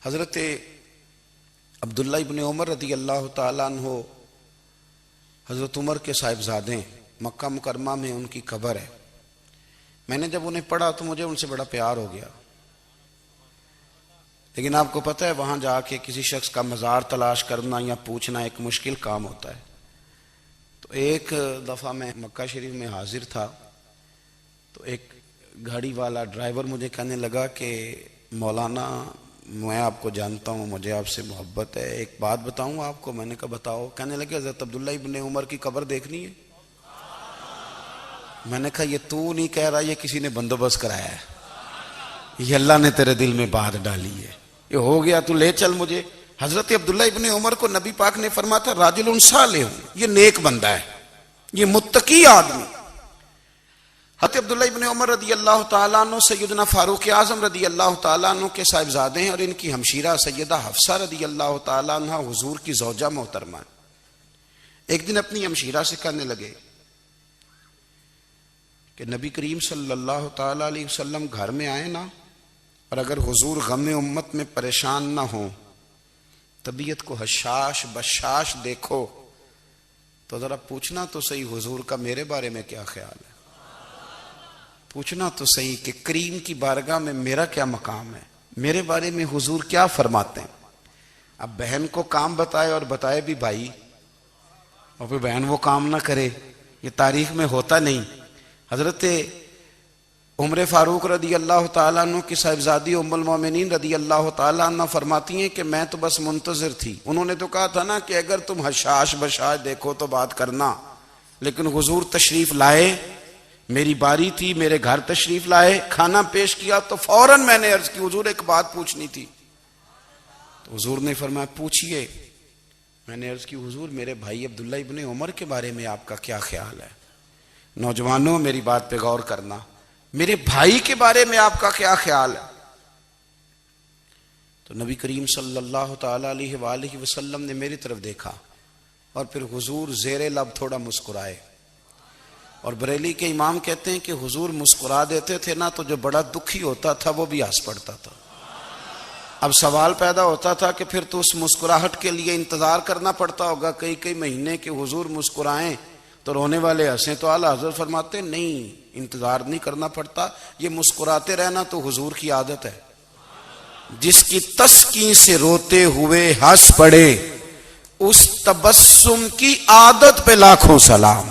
حضرت عبداللہ ابن عمر رضی اللہ تعالیٰ عنہ حضرت عمر کے صاحبزادے ہیں، مکہ مکرمہ میں ان کی قبر ہے۔ میں نے جب انہیں پڑھا تو مجھے ان سے بڑا پیار ہو گیا، لیکن آپ کو پتہ ہے وہاں جا کے کسی شخص کا مزار تلاش کرنا یا پوچھنا ایک مشکل کام ہوتا ہے۔ تو ایک دفعہ میں مکہ شریف میں حاضر تھا، تو ایک گاڑی والا ڈرائیور مجھے کہنے لگا کہ مولانا میں آپ کو جانتا ہوں، مجھے آپ سے محبت ہے، ایک بات بتاؤں آپ کو۔ میں نے کہا بتاؤ۔ کہنے لگے حضرت عبداللہ ابن عمر کی قبر دیکھنی ہے۔ میں نے کہا یہ تو نہیں کہہ رہا، یہ کسی نے بندوبست کرایا ہے، یہ اللہ نے تیرے دل میں بات ڈالی ہے، یہ ہو گیا، تو لے چل مجھے۔ حضرت عبداللہ ابن عمر کو نبی پاک نے فرمایا تھا راجل صالح، یہ نیک بندہ ہے، یہ متقی آدمی۔ حضرت عبداللہ ابن عمر رضی اللہ تعالیٰ عنہ سیدنا فاروق اعظم رضی اللہ تعالیٰ عنہ کے صاحبزادے ہیں، اور ان کی ہمشیرہ سیدہ حفصہ رضی اللہ تعالیٰ عنہ حضور کی زوجہ محترمہ ہیں۔ ایک دن اپنی ہمشیرہ سے کہنے لگے کہ نبی کریم صلی اللہ تعالیٰ علیہ وسلم گھر میں آئے نا، اور اگر حضور غم امت میں پریشان نہ ہوں، طبیعت کو حشاش بشاش دیکھو، تو ذرا پوچھنا تو صحیح حضور کا میرے بارے میں کیا خیال ہے، پوچھنا تو صحیح کہ کریم کی بارگاہ میں میرا کیا مقام ہے، میرے بارے میں حضور کیا فرماتے ہیں۔ اب بہن کو کام بتائے، اور بتائے بھی بھائی، اور پھر بہن وہ کام نہ کرے، یہ تاریخ میں ہوتا نہیں۔ حضرت عمر فاروق رضی اللہ تعالیٰ عنہ کی صاحبزادی ام المومنین رضی اللہ تعالیٰ عنہ فرماتی ہیں کہ میں تو بس منتظر تھی، انہوں نے تو کہا تھا نا کہ اگر تم حشاش بشاش دیکھو تو بات کرنا، لیکن حضور تشریف لائے، میری باری تھی، میرے گھر تشریف لائے، کھانا پیش کیا تو فوراً میں نے عرض کی حضور ایک بات پوچھنی تھی۔ تو حضور نے فرمایا پوچھئے۔ میں نے عرض کی حضور میرے بھائی عبداللہ ابن عمر کے بارے میں آپ کا کیا خیال ہے؟ نوجوانوں میری بات پہ غور کرنا، میرے بھائی کے بارے میں آپ کا کیا خیال ہے؟ تو نبی کریم صلی اللہ تعالیٰ علیہ وآلہ وسلم نے میری طرف دیکھا، اور پھر حضور زیر لب تھوڑا مسکرائے، اور بریلی کے امام کہتے ہیں کہ حضور مسکرا دیتے تھے نا تو جو بڑا دکھی ہوتا تھا وہ بھی ہنس پڑتا تھا۔ اب سوال پیدا ہوتا تھا کہ پھر تو اس مسکراہٹ کے لیے انتظار کرنا پڑتا ہوگا کئی مہینے کہ حضور مسکرائیں تو رونے والے ہنسیں، تو اعلیٰ حضرت فرماتے نہیں، انتظار نہیں کرنا پڑتا، یہ مسکراتے رہنا تو حضور کی عادت ہے۔ جس کی تسکین سے روتے ہوئے ہنس پڑے، اس تبسم کی عادت پہ لاکھوں سلام۔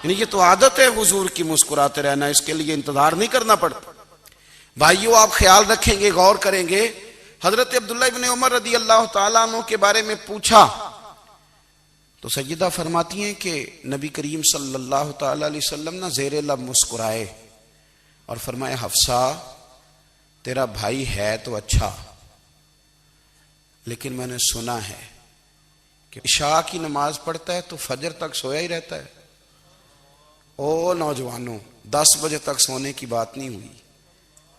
یعنی یہ تو عادت ہے حضور کی مسکراتے رہنا، اس کے لیے انتظار نہیں کرنا پڑتا۔ بھائیو آپ خیال رکھیں گے، غور کریں گے، حضرت عبداللہ ابن عمر رضی اللہ تعالیٰ عنہ کے بارے میں پوچھا تو سیدہ فرماتی ہیں کہ نبی کریم صلی اللہ تعالیٰ علیہ وسلم نہ زیر لب مسکرائے اور فرمایا حفصہ تیرا بھائی ہے تو اچھا، لیکن میں نے سنا ہے کہ عشاء کی نماز پڑھتا ہے تو فجر تک سویا ہی رہتا ہے۔ او نوجوانوں، 10 بجے تک سونے کی بات نہیں ہوئی،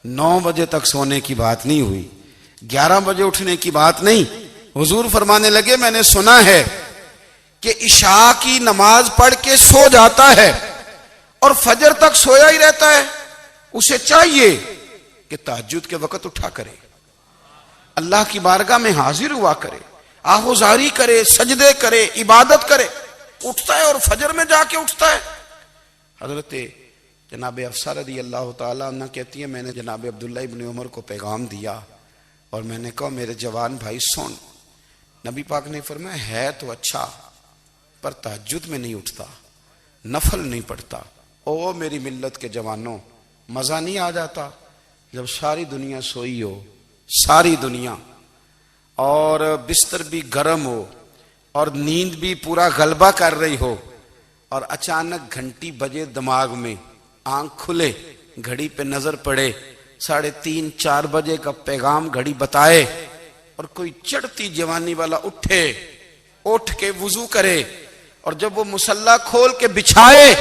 9 بجے تک سونے کی بات نہیں ہوئی، 11 بجے اٹھنے کی بات نہیں۔ حضور فرمانے لگے میں نے سنا ہے کہ عشاء کی نماز پڑھ کے سو جاتا ہے اور فجر تک سویا ہی رہتا ہے، اسے چاہیے کہ تہجد کے وقت اٹھا کرے، اللہ کی بارگاہ میں حاضر ہوا کرے، آہوزاری کرے، سجدے کرے، عبادت کرے۔ اٹھتا ہے اور فجر میں جا کے اٹھتا ہے۔ حضرت جناب حفصہ رضی اللہ تعالیٰ عنہ کہتی ہے میں نے جناب عبداللہ ابن عمر کو پیغام دیا اور میں نے کہا میرے جوان بھائی سن، نبی پاک نے فرمایا ہے تو اچھا پر تہجد میں نہیں اٹھتا، نفل نہیں پڑھتا۔ او میری ملت کے جوانوں، مزہ نہیں آ جاتا جب ساری دنیا سوئی ہو، ساری دنیا، اور بستر بھی گرم ہو اور نیند بھی پورا غلبہ کر رہی ہو، اور اچانک گھنٹی بجے دماغ میں، آنکھ کھلے، گھڑی پہ نظر پڑے، 3:30 4 بجے کا پیغام گھڑی بتائے، اور کوئی چڑھتی جوانی والا اٹھ کے وضو کرے، اور جب وہ مصلی کھول کے بچھائے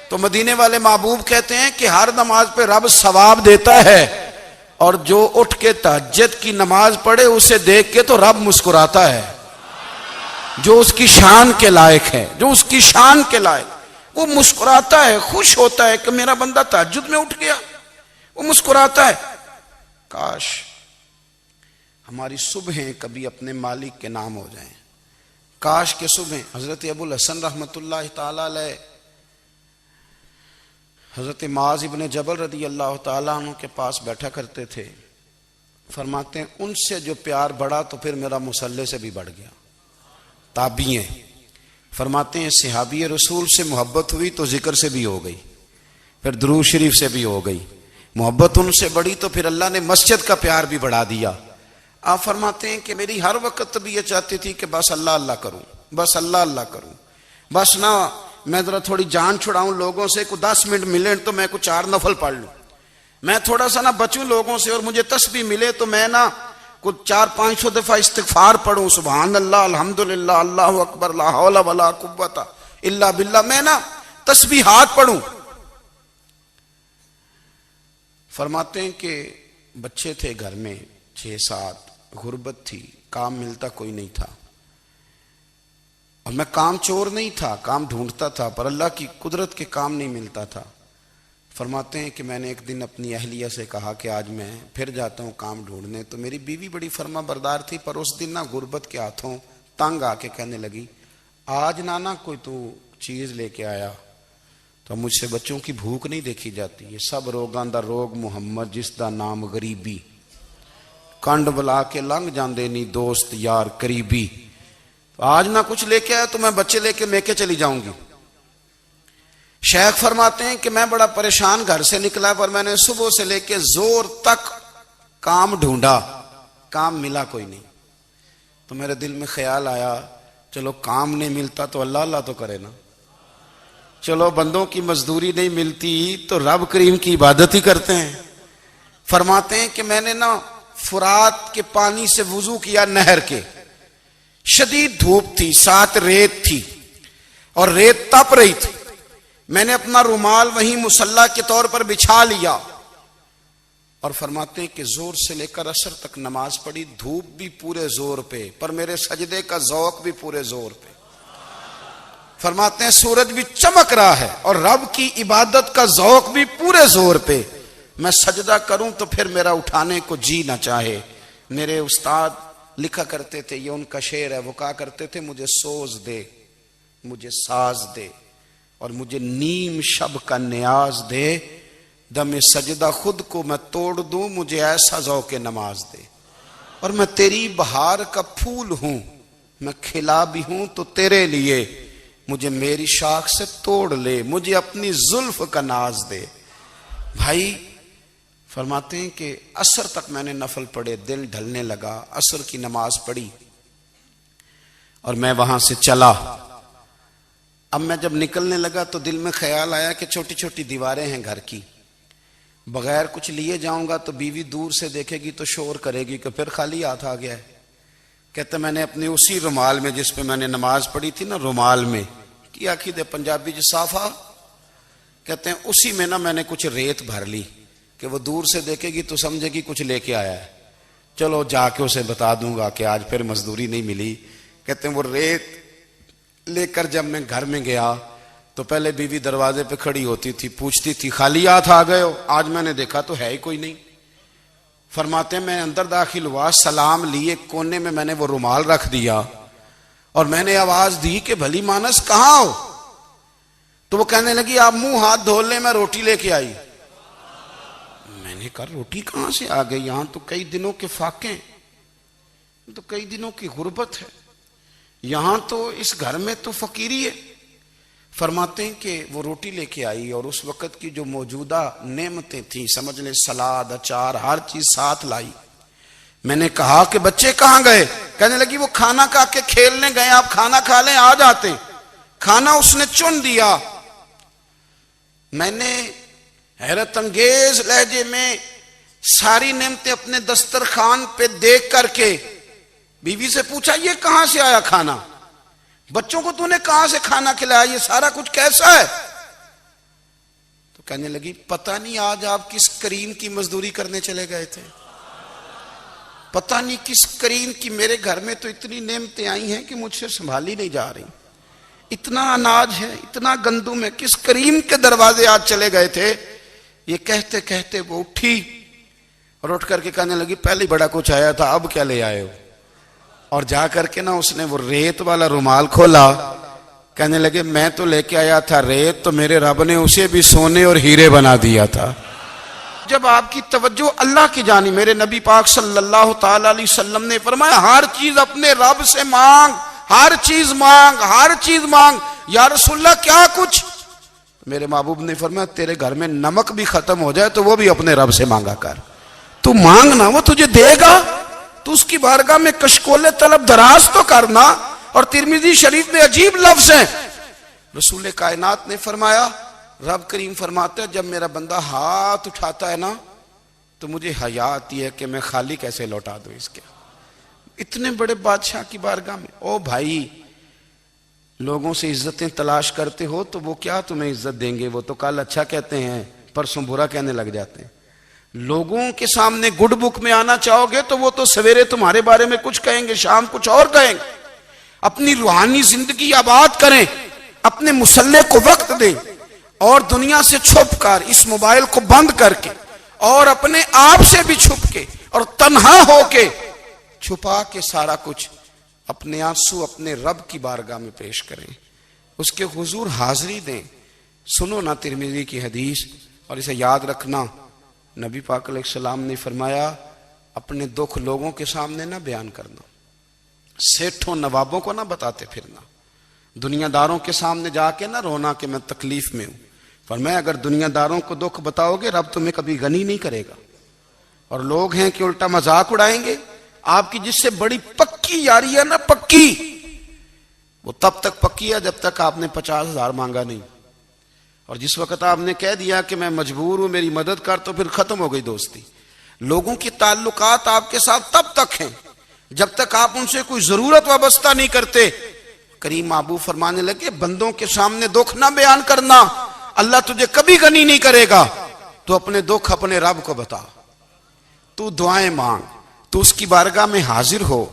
تو مدینے والے محبوب کہتے ہیں کہ ہر نماز پہ رب ثواب دیتا ہے، اور جو اٹھ کے تہجد کی نماز پڑھے اسے دیکھ کے تو رب مسکراتا ہے، جو اس کی شان کے لائق ہے، جو اس کی شان کے لائق، وہ مسکراتا ہے، خوش ہوتا ہے کہ میرا بندہ تہجد میں اٹھ گیا، وہ مسکراتا ہے۔ کاش ہماری صبحیں کبھی اپنے مالک کے نام ہو جائیں. کاش کے صبح حضرت ابو الحسن رحمۃ اللہ تعالی علیہ حضرت معاذ ابن جبل رضی اللہ تعالیٰ عنہ کے پاس بیٹھا کرتے تھے. فرماتے ہیں ان سے جو پیار بڑھا تو پھر میرا مصلی سے بھی بڑھ گیا. تابعی ہیں. فرماتے ہیں صحابی رسول سے محبت ہوئی تو ذکر سے بھی ہو گئی, پھر درود شریف سے بھی ہو گئی. محبت ان سے بڑھی تو پھر اللہ نے مسجد کا پیار بھی بڑھا دیا. آپ فرماتے ہیں کہ میری ہر وقت بھی یہ چاہتی تھی کہ بس اللہ اللہ کروں, بس اللہ اللہ کروں, بس نہ میں ذرا تھوڑی جان چھڑاؤں لوگوں سے, کو 10 منٹ ملے تو میں کو 4 نفل پڑھ لوں, میں تھوڑا سا نہ بچوں لوگوں سے, اور مجھے تسبیح ملے تو میں نہ کچھ 400-500 دفعہ استغفار پڑھوں, سبحان اللہ, الحمدللہ, اللہ اکبر, لا حول ولا قوت الا باللہ, میں نہ تسبیحات پڑھوں. فرماتے ہیں کہ بچے تھے گھر میں 6-7, غربت تھی, کام ملتا کوئی نہیں تھا, اور میں کام چور نہیں تھا, کام ڈھونڈتا تھا, پر اللہ کی قدرت کے کام نہیں ملتا تھا. فرماتے ہیں کہ میں نے ایک دن اپنی اہلیہ سے کہا کہ آج میں پھر جاتا ہوں کام ڈھونڈنے. تو میری بیوی بڑی فرما بردار تھی, پر اس دن نہ غربت کے ہاتھوں تنگ آ کے کہنے لگی آج نانا کوئی تو چیز لے کے آیا, تو مجھ سے بچوں کی بھوک نہیں دیکھی جاتی. یہ سب روگاں دا روگ محمد جس دا نام غریبی, کنڈ بلا کے لنگ جاندے نہیں دوست یار قریبی. آج نہ کچھ لے کے آیا تو میں بچے لے کے میکے چلی جاؤں گی. شیخ فرماتے ہیں کہ میں بڑا پریشان گھر سے نکلا, پر میں نے صبح سے لے کے زور تک کام ڈھونڈا, کام ملا کوئی نہیں. تو میرے دل میں خیال آیا چلو کام نہیں ملتا تو اللہ اللہ تو کرے نا, چلو بندوں کی مزدوری نہیں ملتی تو رب کریم کی عبادت ہی کرتے ہیں. فرماتے ہیں کہ میں نے نا فرات کے پانی سے وضو کیا, نہر کے, شدید دھوپ تھی, ساتھ ریت تھی اور ریت تپ رہی تھی. میں نے اپنا رومال وہیں مصلی کے طور پر بچھا لیا, اور فرماتے ہیں کہ زور سے لے کر عصر تک نماز پڑھی. دھوپ بھی پورے زور پہ, پر میرے سجدے کا ذوق بھی پورے زور پہ. فرماتے ہیں سورج بھی چمک رہا ہے اور رب کی عبادت کا ذوق بھی پورے زور پہ. میں سجدہ کروں تو پھر میرا اٹھانے کو جی نہ چاہے. میرے استاد لکھا کرتے تھے, یہ ان کا شعر ہے, وہ کہا کرتے تھے مجھے سوز دے, مجھے ساز دے, اور مجھے نیم شب کا نیاز دے, دم سجدہ خود کو میں توڑ دوں, مجھے ایسا ذوق نماز دے. اور میں تیری بہار کا پھول ہوں, میں کھلا بھی ہوں تو تیرے لیے, مجھے میری شاخ سے توڑ لے, مجھے اپنی زلف کا ناز دے. بھائی فرماتے ہیں کہ عصر تک میں نے نفل پڑھے, دل ڈھلنے لگا, عصر کی نماز پڑھی اور میں وہاں سے چلا. اب میں جب نکلنے لگا تو دل میں خیال آیا کہ چھوٹی چھوٹی دیواریں ہیں گھر کی, بغیر کچھ لیے جاؤں گا تو بیوی دور سے دیکھے گی تو شور کرے گی کہ پھر خالی ہاتھ آ گیا ہے. کہتے میں نے اپنے اسی رومال میں جس پہ میں نے نماز پڑھی تھی نا, رومال میں کیا دے پنجابی جو صافہ کہتے ہیں, اسی میں نا میں نے کچھ ریت بھر لی کہ وہ دور سے دیکھے گی تو سمجھے گی کچھ لے کے آیا ہے, چلو جا کے اسے بتا دوں گا کہ آج پھر مزدوری نہیں ملی. کہتے ہیں وہ ریت لے کر جب میں گھر میں گیا تو پہلے بیوی دروازے پہ کھڑی ہوتی تھی, پوچھتی تھی خالی ہاتھ آ گئے ہو, آج میں نے دیکھا تو ہے ہی کوئی نہیں. فرماتے ہیں میں اندر داخل ہوا, سلام لیے, کونے میں نے وہ رومال رکھ دیا اور میں نے آواز دی کہ بھلی مانس کہاں ہو. تو وہ کہنے لگی آپ منہ ہاتھ دھو لیں, میں روٹی لے کے آئی. میں نے کہا روٹی کہاں سے آ گئی, یہاں تو کئی دنوں کے فاقے, تو کئی دنوں کی غربت ہے, یہاں تو اس گھر میں تو فقیری ہے. فرماتے ہیں کہ وہ روٹی لے کے آئی اور اس وقت کی جو موجودہ نعمتیں تھیں, سمجھ لیں سلاد, اچار, ہر چیز ساتھ لائی. میں نے کہا کہ بچے کہاں گئے؟ کہنے لگی وہ کھانا کھا کے کھیلنے گئے, آپ کھانا کھا لیں آ جاتے. کھانا اس نے چن دیا. میں نے حیرت انگیز لہجے میں ساری نعمتیں اپنے دسترخوان پہ دیکھ کر کے بیوی سے پوچھا یہ کہاں سے آیا کھانا, بچوں کو تو نے کہاں سے کھانا کھلایا, یہ سارا کچھ کیسا ہے؟ تو کہنے لگی پتہ نہیں آج آپ کس کریم کی مزدوری کرنے چلے گئے تھے, پتہ نہیں کس کریم کی, میرے گھر میں تو اتنی نعمتیں آئی ہیں کہ مجھ سے سنبھالی نہیں جا رہی, اتنا اناج ہے, اتنا گندم ہے, کس کریم کے دروازے آج چلے گئے تھے. یہ کہتے کہتے وہ اٹھی اور اٹھ کر کے کہنے لگی پہلے بڑا کچھ آیا تھا، اب کیا لے آئے ہو؟ اور جا کر کے نا اس نے وہ ریت والا رومال کھولا، کہنے لگے میں تو لے کے آیا تھا ریت، تو میرے رب نے اسے بھی سونے اور ہیرے بنا دیا تھا۔ جب آپ کی توجہ اللہ کی جانب، میرے نبی پاک صلی اللہ تعالی علیہ وسلم نے فرمایا ہر چیز اپنے رب سے مانگ، ہر چیز مانگ، ہر چیز مانگ۔ یا رسول اللہ کیا کچھ؟ میرے محبوب نے فرمایا تیرے گھر میں نمک بھی ختم ہو جائے تو وہ بھی اپنے رب سے مانگا کر، تو مانگنا وہ تجھے دے گا، تو اس کی بارگاہ میں کشکول طلب دراز تو کرنا۔ اور ترمذی شریف میں عجیب لفظ ہیں، رسول کائنات نے فرمایا، رب کریم فرماتا ہے جب میرا بندہ ہاتھ اٹھاتا ہے نا تو مجھے حیا آتی ہے کہ میں خالی کیسے لوٹا دوں اس کے۔ اتنے بڑے بادشاہ کی بارگاہ میں، او بھائی لوگوں سے عزتیں تلاش کرتے ہو تو وہ کیا تمہیں عزت دیں گے؟ وہ تو کل اچھا کہتے ہیں پرسوں برا کہنے لگ جاتے ہیں۔ لوگوں کے سامنے گڈ بک میں آنا چاہو گے تو وہ تو سویرے تمہارے بارے میں کچھ کہیں گے، شام کچھ اور کہیں گے۔ اپنی روحانی زندگی آباد کریں، اپنے مسلح کو وقت دیں، اور دنیا سے چھپ کر اس موبائل کو بند کر کے اور اپنے آپ سے بھی چھپ کے اور تنہا ہو کے چھپا کے سارا کچھ اپنے آنسو اپنے رب کی بارگاہ میں پیش کریں، اس کے حضور حاضری دیں۔ سنو نا ترمذی کی حدیث، اور اسے یاد رکھنا، نبی پاک علیہ السلام نے فرمایا اپنے دکھ لوگوں کے سامنے نہ بیان کرنا، سیٹھوں نوابوں کو نہ بتاتے پھرنا، دنیا داروں کے سامنے جا کے نہ رونا کہ میں تکلیف میں ہوں۔ فرمایا اگر دنیا داروں کو دکھ بتاؤ گے رب تمہیں کبھی غنی نہیں کرے گا، اور لوگ ہیں کہ الٹا مذاق اڑائیں گے۔ آپ کی جس سے بڑی پکی یاری ہے نا، پکی، وہ تب تک پکی ہے جب تک آپ نے 50,000 مانگا نہیں، اور جس وقت آپ نے کہہ دیا کہ میں مجبور ہوں میری مدد کر تو پھر ختم ہو گئی دوستی۔ لوگوں کی تعلقات آپ کے ساتھ تب تک ہیں جب تک آپ ان سے کوئی ضرورت وابستہ نہیں کرتے۔ کریم محبوب فرمانے لگے بندوں کے سامنے دکھ نہ بیان کرنا، اللہ تجھے کبھی غنی نہیں کرے گا۔ تو اپنے دکھ اپنے رب کو بتا، تو دعائیں مانگ، تو اس کی بارگاہ میں حاضر ہو،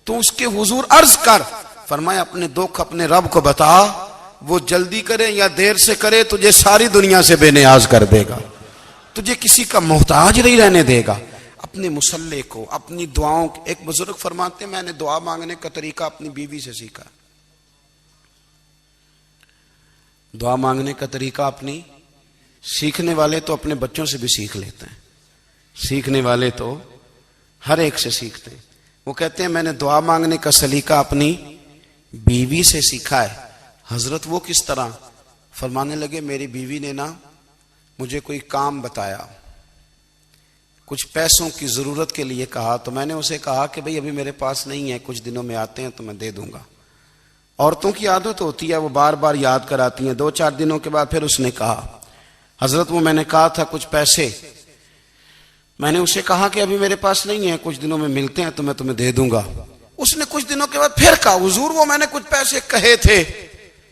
تو اس کے حضور عرض کر۔ فرمایا اپنے دکھ اپنے رب کو بتا، وہ جلدی کرے یا دیر سے کرے تجھے ساری دنیا سے بے نیاز کر دے گا، تجھے کسی کا محتاج نہیں رہنے دے گا۔ اپنے مسلح کو، اپنی دعاؤں، ایک بزرگ فرماتے ہیں میں نے دعا مانگنے کا طریقہ اپنی بیوی سے سیکھا، دعا مانگنے کا طریقہ اپنی، سیکھنے والے تو اپنے بچوں سے بھی سیکھ لیتے ہیں، سیکھنے والے تو ہر ایک سے سیکھتے ہیں۔ وہ کہتے ہیں میں نے دعا مانگنے کا سلیقہ اپنی بیوی سے سیکھا ہے۔ حضرت وہ کس طرح؟ فرمانے لگے میری بیوی نے نا مجھے کوئی کام بتایا، کچھ پیسوں کی ضرورت کے لیے کہا، تو میں نے اسے کہا کہ بھئی ابھی میرے پاس نہیں ہے، کچھ دنوں میں آتے ہیں تو میں دے دوں گا۔ عورتوں کی عادت ہوتی ہے وہ بار بار یاد کراتی ہیں، 2-4 دنوں کے بعد پھر اس نے کہا حضرت وہ میں نے کہا تھا کچھ پیسے، میں نے اسے کہا کہ ابھی میرے پاس نہیں ہے، کچھ دنوں میں ملتے ہیں تو میں تمہیں دے دوں گا۔ اس نے کچھ دنوں کے بعد پھر کہا حضور وہ میں نے کچھ پیسے کہے تھے۔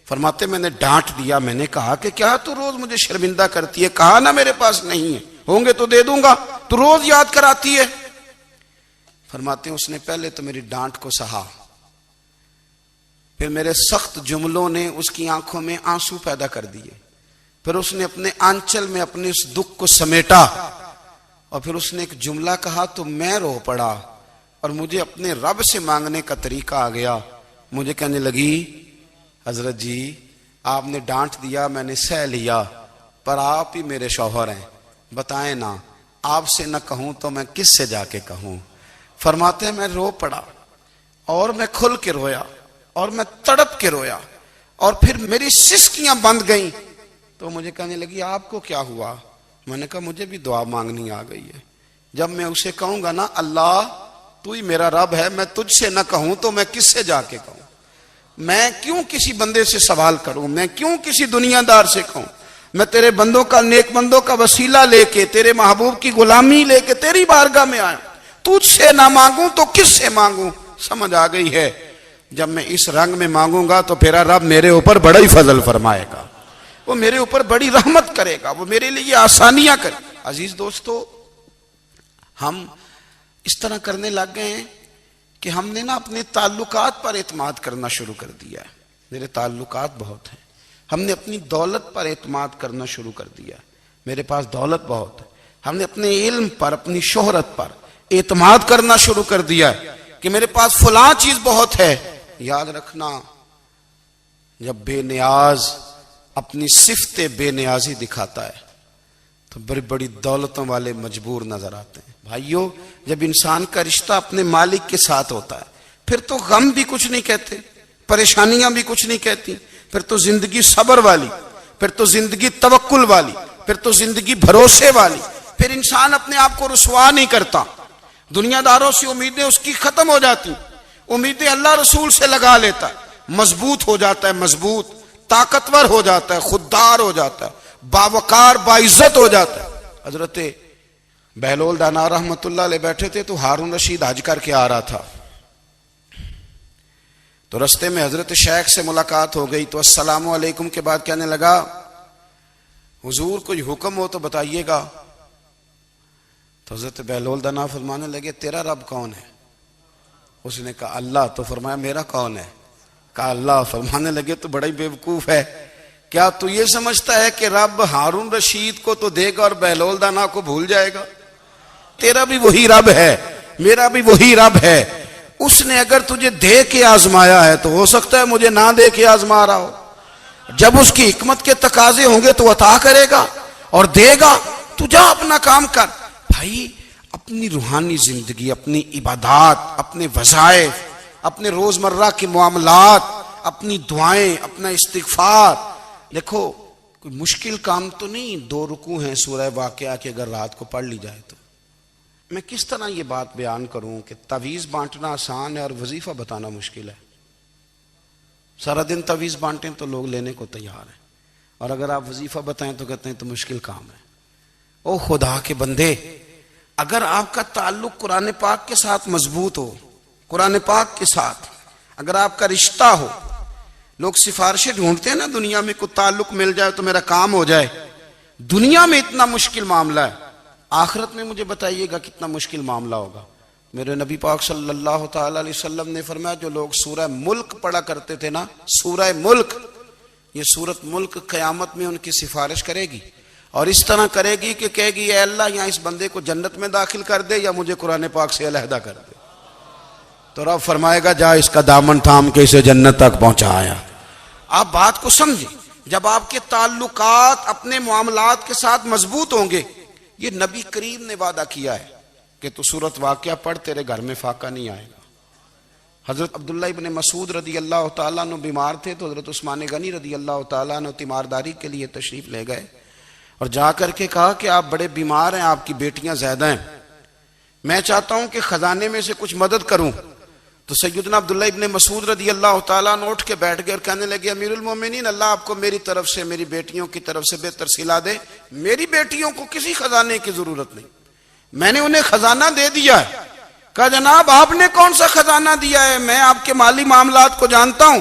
فرماتے میں نے ڈانٹ دیا، میں نے کہا کہ کیا تو روز مجھے شرمندہ کرتی ہے، کہا نا میرے پاس نہیں ہے، ہوں گے تو دے دوں گا، تو روز یاد کراتی ہے۔ فرماتے ہیں اس نے پہلے تو میری ڈانٹ کو سہا، پھر میرے سخت جملوں نے اس کی آنکھوں میں آنسو پیدا کر دیے، پھر اس نے اپنے آنچل میں اپنے اس دکھ کو سمیٹا، اور پھر اس نے ایک جملہ کہا تو میں رو پڑا، اور مجھے اپنے رب سے مانگنے کا طریقہ آ گیا۔ مجھے کہنے لگی حضرت جی آپ نے ڈانٹ دیا، میں نے سہ لیا، پر آپ ہی میرے شوہر ہیں، بتائیں نا آپ سے نہ کہوں تو میں کس سے جا کے کہوں۔ فرماتے ہیں میں رو پڑا، اور میں کھل کے رویا، اور میں تڑپ کے رویا، اور پھر میری سسکیاں بند گئیں۔ تو مجھے کہنے لگی آپ کو کیا ہوا؟ میں نے کہا مجھے بھی دعا مانگنی آ گئی ہے، جب میں اسے کہوں گا نا اللہ تو ہی میرا رب ہے، میں تجھ سے نہ کہوں تو میں کس سے جا کے کہوں؟ میں کیوں کسی بندے سے سوال کروں؟ میں کیوں کسی دنیا دار سے کہوں؟ میں تیرے بندوں کا، نیک بندوں کا وسیلہ لے کے، تیرے محبوب کی غلامی لے کے تیری بارگاہ میں آیا، تجھ سے نہ مانگوں تو کس سے مانگوں؟ سمجھ آ گئی ہے جب میں اس رنگ میں مانگوں گا تو پھر رب میرے اوپر بڑا ہی فضل فرمائے گا، وہ میرے اوپر بڑی رحمت کرے گا، وہ میرے لیے آسانیاں کرے۔ عزیز دوستو ہم اس طرح کرنے لگ گئے ہیں کہ ہم نے نا اپنے تعلقات پر اعتماد کرنا شروع کر دیا ہے۔ میرے تعلقات بہت ہیں، ہم نے اپنی دولت پر اعتماد کرنا شروع کر دیا ہے، میرے پاس دولت بہت ہے، ہم نے اپنے علم پر، اپنی شہرت پر اعتماد کرنا شروع کر دیا کہ میرے پاس فلاں چیز بہت ہے۔ یاد رکھنا، جب بے نیاز اپنی صفت بے نیازی دکھاتا ہے تو بڑی بڑی دولتوں والے مجبور نظر آتے ہیں۔ بھائیو، جب انسان کا رشتہ اپنے مالک کے ساتھ ہوتا ہے پھر تو غم بھی کچھ نہیں کہتے، پریشانیاں بھی کچھ نہیں کہتی، پھر تو زندگی صبر والی، پھر تو زندگی توکل والی، پھر تو زندگی بھروسے والی، پھر انسان اپنے آپ کو رسوا نہیں کرتا۔ دنیا داروں سے امیدیں اس کی ختم ہو جاتی، امیدیں اللہ رسول سے لگا لیتا ہے، مضبوط ہو جاتا ہے، مضبوط، طاقتور ہو جاتا ہے، خوددار ہو جاتا ہے، باوقار باعزت ہو جاتا ہے۔ حضرت بہلول دانا رحمت اللہ علیہ بیٹھے تھے تو ہارون رشید حج کر کے آ رہا تھا، تو رستے میں حضرت شیخ سے ملاقات ہو گئی تو السلام علیکم کے بعد کہنے لگا حضور کوئی حکم ہو تو بتائیے گا۔ تو حضرت بہلول دانا فرمانے لگے تیرا رب کون ہے؟ اس نے کہا اللہ۔ تو فرمایا میرا کون ہے؟ کہا اللہ۔ فرمانے لگے تو بڑا ہی بیوقوف ہے، کیا تو یہ سمجھتا ہے کہ رب ہارون رشید کو تو دے گا اور بہلول دانا کو بھول جائے گا؟ تیرا بھی وہی رب ہے، میرا بھی وہی رب ہے۔ اس نے اگر تجھے دے کے آزمایا ہے تو ہو سکتا ہے مجھے نہ دے کے آزما رہا ہو۔ جب اس کی حکمت کے تقاضے ہوں گے تو عطا کرے گا اور دے گا، تو جا اپنا کام کر۔ بھائی، اپنی روحانی زندگی، اپنی عبادات، اپنے وظائف، اپنے روزمرہ کے معاملات، اپنی دعائیں، اپنا استغفار، دیکھو کوئی مشکل کام تو نہیں، 2 رکوع ہیں سورہ واقعہ کے، اگر رات کو پڑھ لی جائے تو۔ میں کس طرح یہ بات بیان کروں کہ تعویذ بانٹنا آسان ہے اور وظیفہ بتانا مشکل ہے۔ سارا دن تعویذ بانٹیں تو لوگ لینے کو تیار ہیں، اور اگر آپ وظیفہ بتائیں تو کہتے ہیں تو مشکل کام ہے۔ او خدا کے بندے، اگر آپ کا تعلق قرآن پاک کے ساتھ مضبوط ہو، قرآن پاک کے ساتھ اگر آپ کا رشتہ ہو، لوگ سفارشیں ڈھونڈتے ہیں نا دنیا میں، کوئی تعلق مل جائے تو میرا کام ہو جائے۔ دنیا میں اتنا مشکل معاملہ ہے، آخرت میں مجھے بتائیے گا کتنا مشکل معاملہ ہوگا۔ میرے نبی پاک صلی اللہ تعالی علیہ وسلم نے فرمایا جو لوگ سورہ ملک پڑھا کرتے تھے نا، سورہ ملک، یہ سورت ملک قیامت میں ان کی سفارش کرے گی، اور اس طرح کرے گی کہ کہے گی اے اللہ یہاں اس بندے کو جنت میں داخل کر دے یا مجھے قرآن پاک سے علیحدہ کر دے۔ تو رب فرمائے گا جا اس کا دامن تھام کے اسے جنت تک پہنچایا۔ آپ بات کو سمجھیں، جب آپ کے تعلقات اپنے معاملات کے ساتھ مضبوط ہوں گے، یہ نبی کریم نے وعدہ کیا ہے کہ تو سورت واقعہ پڑھ تیرے گھر میں فاقہ نہیں آئے گا۔ حضرت عبداللہ ابن مسعود رضی اللہ تعالیٰ عنہ بیمار تھے تو حضرت عثمان غنی رضی اللہ تعالیٰ عنہ تیمارداری کے لیے تشریف لے گئے اور جا کر کے کہا کہ آپ بڑے بیمار ہیں، آپ کی بیٹیاں زیادہ ہیں، میں چاہتا ہوں کہ خزانے میں سے کچھ مدد کروں۔ تو سیدنا عبداللہ ابن مسعود رضی اللہ تعالیٰ عنہ اٹھ کے بیٹھ گئے اور کہنے لگے امیر المومنین، اللہ آپ کو میری طرف سے، میری بیٹیوں کی طرف سے بہتر صلہ دے، میری بیٹیوں کو کسی خزانے کی ضرورت نہیں، میں نے انہیں خزانہ دے دیا ہے۔ کہا جناب آپ نے کون سا خزانہ دیا ہے، میں آپ کے مالی معاملات کو جانتا ہوں۔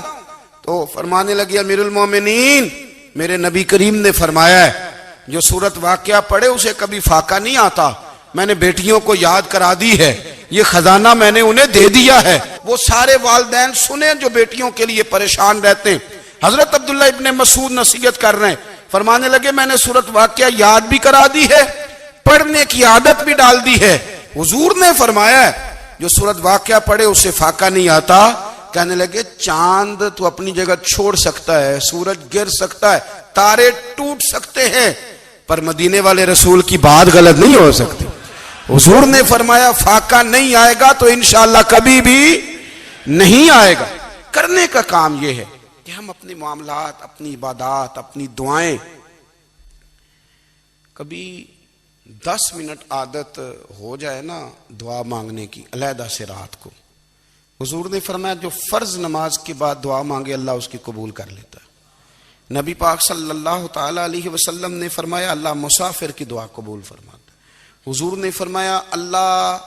تو فرمانے لگے امیر المومنین، میرے نبی کریم نے فرمایا ہے جو سورت واقعہ پڑھے اسے کبھی فاقہ نہیں آتا، میں نے بیٹیوں کو یاد کرا دی ہے، یہ خزانہ میں نے انہیں دے دیا ہے۔ وہ سارے والدین سنیں جو بیٹیوں کے لیے پریشان رہتے ہیں۔ حضرت عبداللہ ابن مسعود نصیحت کر رہے ہیں، فرمانے لگے میں نے سورت واقعہ یاد بھی کرا دی ہے، پڑھنے کی عادت بھی ڈال دی ہے۔ حضور نے فرمایا ہے جو سورت واقعہ پڑھے اسے فاقہ نہیں آتا۔ کہنے لگے چاند تو اپنی جگہ چھوڑ سکتا ہے، سورج گر سکتا ہے، تارے ٹوٹ سکتے ہیں، پر مدینے والے رسول کی بات غلط نہیں ہو سکتی۔ حضور نے فرمایا فاقہ نہیں آئے گا تو انشاءاللہ کبھی بھی نہیں آئے گا۔ کرنے کا کام یہ ہے کہ ہم اپنے معاملات، اپنی عبادات، اپنی دعائیں، کبھی 10 منٹ عادت ہو جائے نا دعا مانگنے کی علیحدہ سے رات کو۔ حضور نے فرمایا جو فرض نماز کے بعد دعا مانگے اللہ اس کی قبول کر لیتا ہے۔ نبی پاک صلی اللہ تعالی علیہ وسلم نے فرمایا اللہ مسافر کی دعا قبول فرماتا ہے۔ حضور نے فرمایا اللہ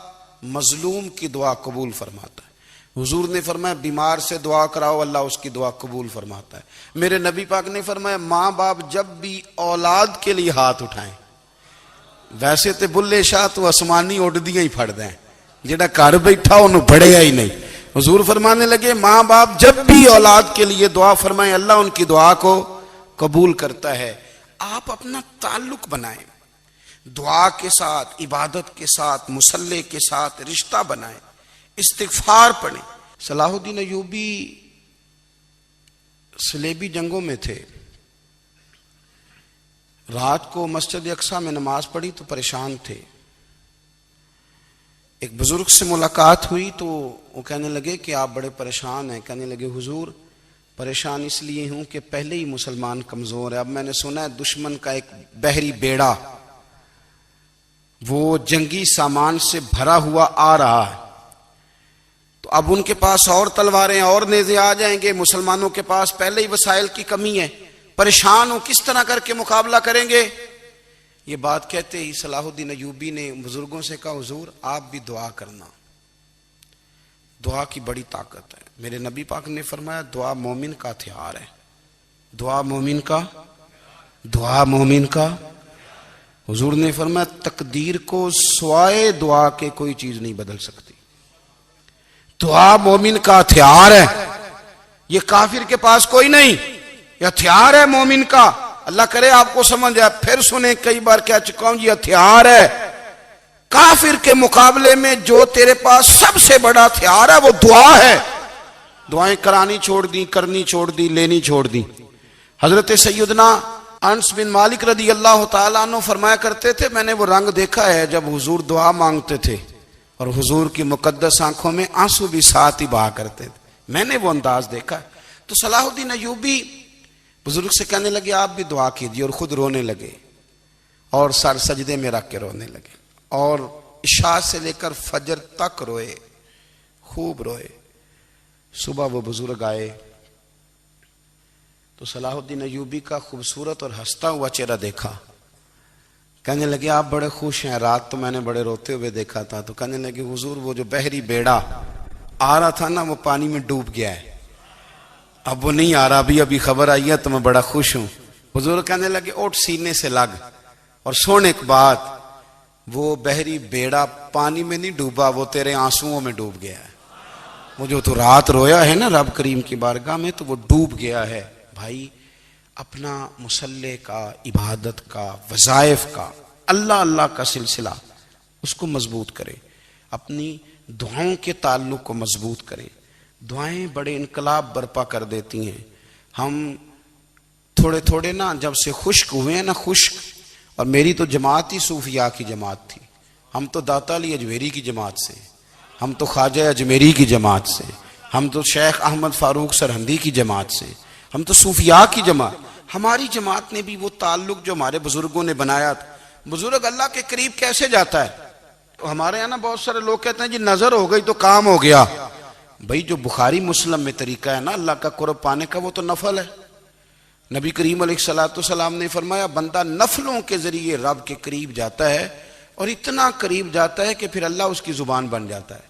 مظلوم کی دعا قبول فرماتا ہے۔ حضور نے فرمایا بیمار سے دعا کراؤ اللہ اس کی دعا قبول فرماتا ہے۔ میرے نبی پاک نے فرمایا ماں باپ جب بھی اولاد کے لیے ہاتھ اٹھائیں، ویسے تے بلے شاہ تو آسمانی اڈدیاں ہی پھڑ دیں، جڑا گھر بیٹھا انہوں بڑھیا ہی نہیں۔ حضور فرمانے لگے ماں باپ جب بھی اولاد کے لیے دعا فرمائیں اللہ ان کی دعا کو قبول کرتا ہے۔ آپ اپنا تعلق بنائیں، دعا کے ساتھ، عبادت کے ساتھ، مصلی کے ساتھ رشتہ بنائیں، استغفار پڑھیں۔ صلاح الدین ایوبی صلیبی جنگوں میں تھے، رات کو مسجد اقصی میں نماز پڑھی تو پریشان تھے۔ ایک بزرگ سے ملاقات ہوئی تو وہ کہنے لگے کہ آپ بڑے پریشان ہیں۔ کہنے لگے حضور پریشان اس لیے ہوں کہ پہلے ہی مسلمان کمزور ہے، اب میں نے سنا ہے دشمن کا ایک بحری بیڑا وہ جنگی سامان سے بھرا ہوا آ رہا ہے، تو اب ان کے پاس اور تلواریں اور نیزے آ جائیں گے، مسلمانوں کے پاس پہلے ہی وسائل کی کمی ہے، پریشان ہوں کس طرح کر کے مقابلہ کریں گے۔ یہ بات کہتے ہی صلاح الدین ایوبی نے بزرگوں سے کہا حضور آپ بھی دعا کرنا، دعا کی بڑی طاقت ہے۔ میرے نبی پاک نے فرمایا دعا مومن کا ہتھیار ہے، دعا مومن کا، دعا مومن کا۔ حضور نے فرمایا تقدیر کو سوائے دعا کے کوئی چیز نہیں بدل سکتی، دعا مومن کا ہتھیار ہے، یہ کافر کے پاس کوئی نہیں، یہ ہتھیار ہے مومن کا۔ اللہ کرے آپ کو سمجھ آئے، پھر سنیں، کئی بار کہہ چکا ہوں یہ ہتھیار ہے۔ کافر کے مقابلے میں جو تیرے پاس سب سے بڑا ہتھیار ہے وہ دعا ہے۔ دعائیں کرانی چھوڑ دی، کرنی چھوڑ دی، لینی چھوڑ دی۔ حضرت سیدنا انس بن مالک رضی اللہ تعالیٰ عنہ فرمایا کرتے تھے میں نے وہ رنگ دیکھا ہے جب حضور دعا مانگتے تھے اور حضور کی مقدس آنکھوں میں آنسو بھی ساتھ ہی بہا کرتے تھے، میں نے وہ انداز دیکھا ہے۔ تو صلاح الدین ایوبی بزرگ سے کہنے لگے آپ بھی دعا کیجیے، اور خود رونے لگے اور سر سجدے میں رکھ کے رونے لگے، اور عشاء سے لے کر فجر تک روئے، خوب روئے۔ صبح وہ بزرگ آئے تو صلاح الدین ایوبی کا خوبصورت اور ہنستا ہوا چہرہ دیکھا، کہنے لگے آپ بڑے خوش ہیں، رات تو میں نے بڑے روتے ہوئے دیکھا تھا۔ تو کہنے لگے حضور وہ جو بحری بیڑا آ رہا تھا نا وہ پانی میں ڈوب گیا ہے، اب وہ نہیں آ رہا، ابھی خبر آئی ہے تو میں بڑا خوش ہوں۔ حضور کہنے لگے اٹھ سینے سے لگ اور سن ایک بات، وہ بحری بیڑا پانی میں نہیں ڈوبا، وہ تیرے آنسوؤں میں ڈوب گیا ہے۔ وہ جو تو رات رویا ہے نا رب کریم کی بارگاہ میں تو وہ ڈوب گیا ہے۔ بھائی اپنا مصلی کا، عبادت کا، وظائف کا، اللہ اللہ کا سلسلہ اس کو مضبوط کرے، اپنی دعاؤں کے تعلق کو مضبوط کرے۔ دعائیں بڑے انقلاب برپا کر دیتی ہیں۔ ہم تھوڑے تھوڑے نا جب سے خشک ہوئے ہیں نا، خشک، اور میری تو جماعت ہی صوفیاء کی جماعت تھی، ہم تو داتا علی اجمیری کی جماعت سے، ہم تو خواجہ اجمیری کی جماعت سے، ہم تو شیخ احمد فاروق سرہندی کی جماعت سے، ہم تو صوفیاء کی جماعت۔ ہماری جماعت نے بھی وہ تعلق جو ہمارے بزرگوں نے بنایا تھا۔ بزرگ اللہ کے قریب کیسے جاتا ہے؟ تو ہمارے یہاں نا بہت سارے لوگ کہتے ہیں جی نظر ہو گئی تو کام ہو گیا۔ بھائی جو بخاری مسلم میں طریقہ ہے نا اللہ کا قرب پانے کا وہ تو نفل ہے۔ نبی کریم علیہ الصلوۃ والسلام نے فرمایا بندہ نفلوں کے ذریعے رب کے قریب جاتا ہے، اور اتنا قریب جاتا ہے کہ پھر اللہ اس کی زبان بن جاتا ہے،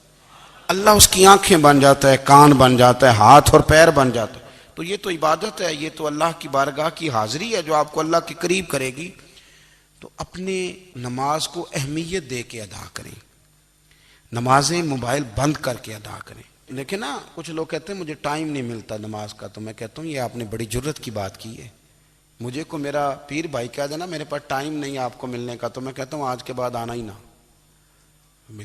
اللہ اس کی آنکھیں بن جاتا ہے، کان بن جاتا ہے، ہاتھ اور پیر بن جاتا ہے۔ تو یہ تو عبادت ہے، یہ تو اللہ کی بارگاہ کی حاضری ہے جو آپ کو اللہ کے قریب کرے گی۔ تو اپنے نماز کو اہمیت دے کے ادا کریں، نمازیں موبائل بند کر کے ادا کریں۔ لیکن نا کچھ لوگ کہتے ہیں مجھے ٹائم نہیں ملتا نماز کا، تو میں کہتا ہوں یہ آپ نے بڑی جرت کی بات کی ہے۔ مجھے کو میرا پیر بھائی کہہ دینا میرے پاس ٹائم نہیں آپ کو ملنے کا، تو میں کہتا ہوں آج کے بعد آنا ہی نہ۔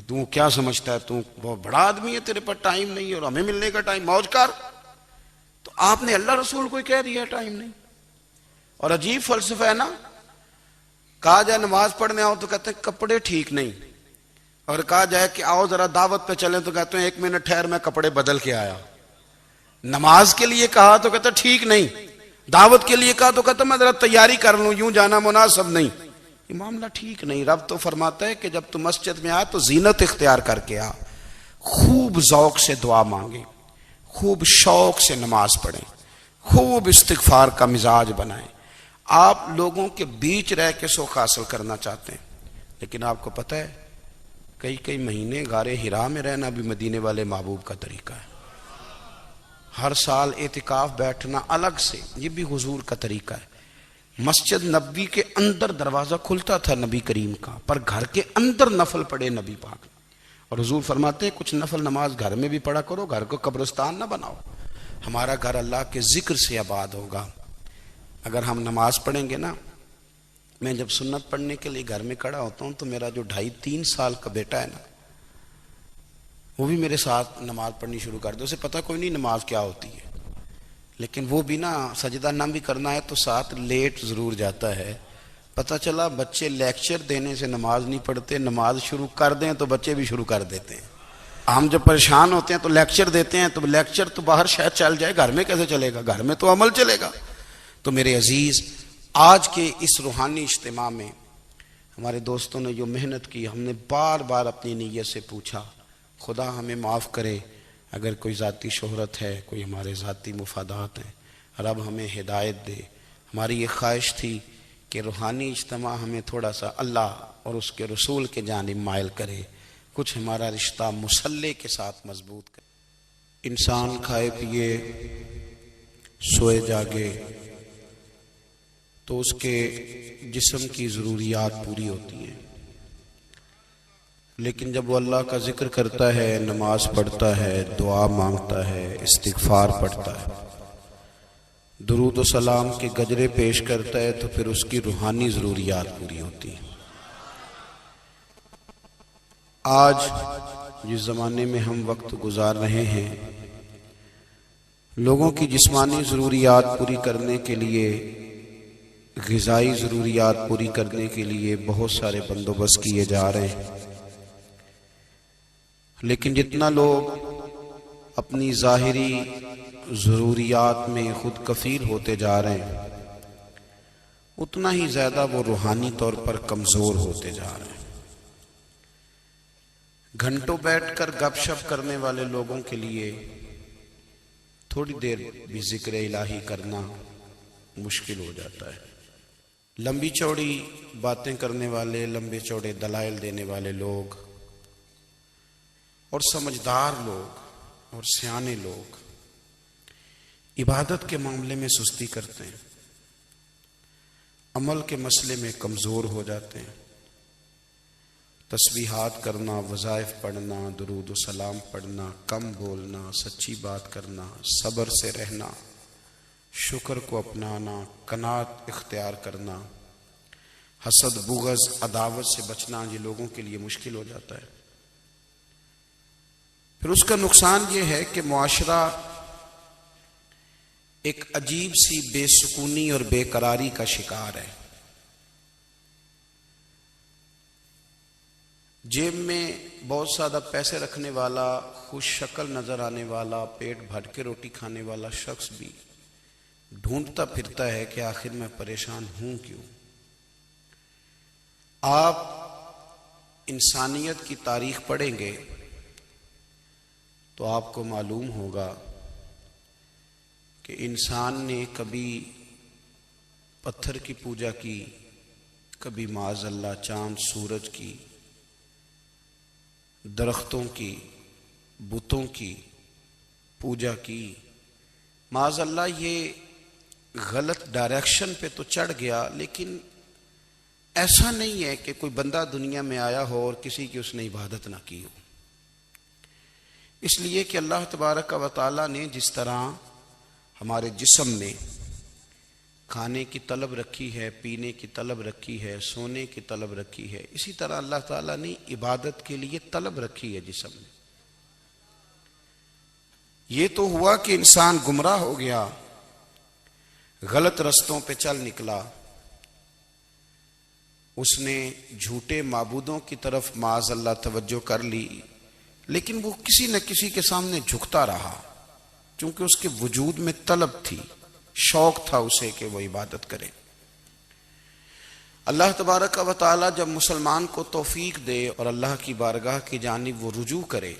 تو کیا سمجھتا ہے تو بہت بڑا آدمی ہے، تیرے پاس ٹائم نہیں ہے اور ہمیں ملنے کا ٹائم، موج کر۔ تو آپ نے اللہ رسول کو کہہ دیا ٹائم نہیں۔ اور عجیب فلسفہ ہے نا، کہا جائے نماز پڑھنے آؤ تو کہتے ہیں کپڑے ٹھیک نہیں، اور کہا جائے کہ آؤ ذرا دعوت پہ چلیں تو کہتے ہیں 1 منٹ ٹھہر میں کپڑے بدل کے آیا۔ نماز کے لیے کہا تو کہتے ٹھیک نہیں، دعوت کے لیے کہا تو کہتا میں ذرا تیاری کر لوں، یوں جانا مناسب نہیں۔ یہ معاملہ ٹھیک نہیں۔ رب تو فرماتا ہے کہ جب تو مسجد میں آ تو زینت اختیار کر کے آ، خوب ذوق سے دعا مانگے، خوب شوق سے نماز پڑھیں، خوب استغفار کا مزاج بنائیں۔ آپ لوگوں کے بیچ رہ کے سوکھ حاصل کرنا چاہتے ہیں، لیکن آپ کو پتہ ہے کئی مہینے غار حرا میں رہنا بھی مدینے والے محبوب کا طریقہ ہے۔ ہر سال اعتکاف بیٹھنا الگ سے، یہ بھی حضور کا طریقہ ہے۔ مسجد نبوی کے اندر دروازہ کھلتا تھا نبی کریم کا، پر گھر کے اندر نفل پڑھے نبی پاک، اور حضور فرماتے ہیں کچھ نفل نماز گھر میں بھی پڑھا کرو، گھر کو قبرستان نہ بناؤ۔ ہمارا گھر اللہ کے ذکر سے آباد ہوگا۔ اگر ہم نماز پڑھیں گے نا میں جب سنت پڑھنے کے لیے گھر میں کھڑا ہوتا ہوں تو میرا جو 2.5-3 سال کا بیٹا ہے نا، وہ بھی میرے ساتھ نماز پڑھنی شروع کر دے. اسے پتہ کوئی نہیں نماز کیا ہوتی ہے، لیکن وہ بھی نا سجدہ نہ بھی کرنا ہے تو ساتھ لیٹ ضرور جاتا ہے. پتہ چلا بچے لیکچر دینے سے نماز نہیں پڑھتے، نماز شروع کر دیں تو بچے بھی شروع کر دیتے ہیں. ہم جب پریشان ہوتے ہیں تو لیکچر دیتے ہیں، تو لیکچر تو باہر شاید چل جائے، گھر میں کیسے چلے گا؟ گھر میں تو عمل چلے گا. تو میرے عزیز، آج کے اس روحانی اجتماع میں ہمارے دوستوں نے جو محنت کی، ہم نے بار بار اپنی نیت سے پوچھا خدا ہمیں معاف کرے اگر کوئی ذاتی شہرت ہے، کوئی ہمارے ذاتی مفادات ہیں، رب ہمیں ہدایت دے. ہماری یہ خواہش تھی کہ روحانی اجتماع ہمیں تھوڑا سا اللہ اور اس کے رسول کے جانب مائل کرے، کچھ ہمارا رشتہ مصلی کے ساتھ مضبوط کرے. انسان کھائے پیے سوئے جاگے تو اس کے جسم کی ضروریات پوری ہوتی ہیں، لیکن جب وہ اللہ کا ذکر کرتا ہے، نماز پڑھتا ہے، دعا مانگتا ہے، استغفار پڑھتا ہے، درود و سلام کے گجرے پیش کرتا ہے، تو پھر اس کی روحانی ضروریات پوری ہوتی ہیں. آج جس زمانے میں ہم وقت گزار رہے ہیں، لوگوں کی جسمانی ضروریات پوری کرنے کے لیے، غذائی ضروریات پوری کرنے کے لیے بہت سارے بندوبست کیے جا رہے ہیں، لیکن جتنا لوگ اپنی ظاہری ضروریات میں خود کفیل ہوتے جا رہے ہیں، اتنا ہی زیادہ وہ روحانی طور پر کمزور ہوتے جا رہے ہیں. گھنٹوں بیٹھ کر گپ شپ کرنے والے لوگوں کے لیے تھوڑی دیر بھی ذکر الہی کرنا مشکل ہو جاتا ہے. لمبی چوڑی باتیں کرنے والے، لمبے چوڑے دلائل دینے والے لوگ اور سمجھدار لوگ اور سیانے لوگ عبادت کے معاملے میں سستی کرتے ہیں، عمل کے مسئلے میں کمزور ہو جاتے ہیں. تسبیحات کرنا، وظائف پڑھنا، درود و سلام پڑھنا، کم بولنا، سچی بات کرنا، صبر سے رہنا، شکر کو اپنانا، قناعت اختیار کرنا، حسد، بغض، عداوت سے بچنا، یہ لوگوں کے لیے مشکل ہو جاتا ہے. پھر اس کا نقصان یہ ہے کہ معاشرہ ایک عجیب سی بے سکونی اور بے قراری کا شکار ہے. جیب میں بہت زیادہ پیسے رکھنے والا، خوش شکل نظر آنے والا، پیٹ بھر کے روٹی کھانے والا شخص بھی ڈھونڈتا پھرتا ہے کہ آخر میں پریشان ہوں کیوں. آپ انسانیت کی تاریخ پڑھیں گے تو آپ کو معلوم ہوگا کہ انسان نے کبھی پتھر کی پوجا کی، کبھی معاذ اللہ چاند سورج کی، درختوں کی، بتوں کی پوجا کی. معاذ اللہ یہ غلط ڈائریکشن پہ تو چڑھ گیا، لیکن ایسا نہیں ہے کہ کوئی بندہ دنیا میں آیا ہو اور کسی کی اس نے عبادت نہ کی ہو. اس لیے کہ اللہ تبارک و تعالیٰ نے جس طرح ہمارے جسم میں کھانے کی طلب رکھی ہے، پینے کی طلب رکھی ہے، سونے کی طلب رکھی ہے، اسی طرح اللہ تعالیٰ نے عبادت کے لیے طلب رکھی ہے جسم میں. یہ تو ہوا کہ انسان گمراہ ہو گیا، غلط رستوں پہ چل نکلا، اس نے جھوٹے معبودوں کی طرف معاذ اللہ توجہ کر لی، لیکن وہ کسی نہ کسی کے سامنے جھکتا رہا، چونکہ اس کے وجود میں طلب تھی، شوق تھا اسے کہ وہ عبادت کرے. اللہ تبارک و تعالی جب مسلمان کو توفیق دے اور اللہ کی بارگاہ کی جانب وہ رجوع کرے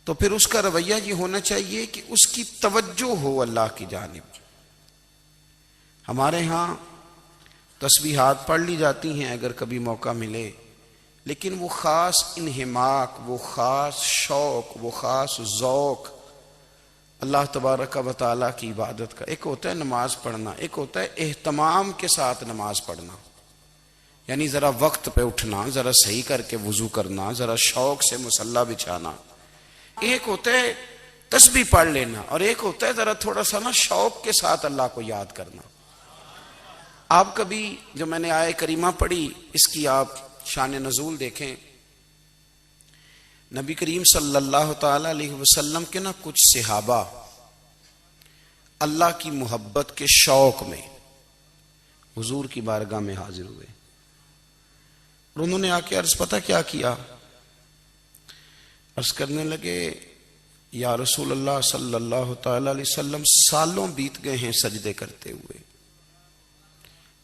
تو پھر اس کا رویہ یہ ہونا چاہیے کہ اس کی توجہ ہو اللہ کی جانب. ہمارے ہاں تسبیحات پڑھ لی جاتی ہیں اگر کبھی موقع ملے، لیکن وہ خاص انہماک، وہ خاص شوق، وہ خاص ذوق اللہ تبارک و تعالیٰ کی عبادت کا. ایک ہوتا ہے نماز پڑھنا، ایک ہوتا ہے اہتمام کے ساتھ نماز پڑھنا، یعنی ذرا وقت پہ اٹھنا، ذرا صحیح کر کے وضو کرنا، ذرا شوق سے مصلی بچھانا. ایک ہوتا ہے تسبیح پڑھ لینا، اور ایک ہوتا ہے ذرا تھوڑا سا نا شوق کے ساتھ اللہ کو یاد کرنا. آپ کبھی جو میں نے آیت کریمہ پڑھی اس کی آپ شان نزول دیکھیں. نبی کریم صلی اللہ تعالی علیہ وسلم کے نا کچھ صحابہ اللہ کی محبت کے شوق میں حضور کی بارگاہ میں حاضر ہوئے اور انہوں نے آ کے عرض پتہ کیا کیا؟ عرض کرنے لگے یا رسول اللہ صلی اللہ تعالی علیہ وسلم سالوں بیت گئے ہیں سجدے کرتے ہوئے،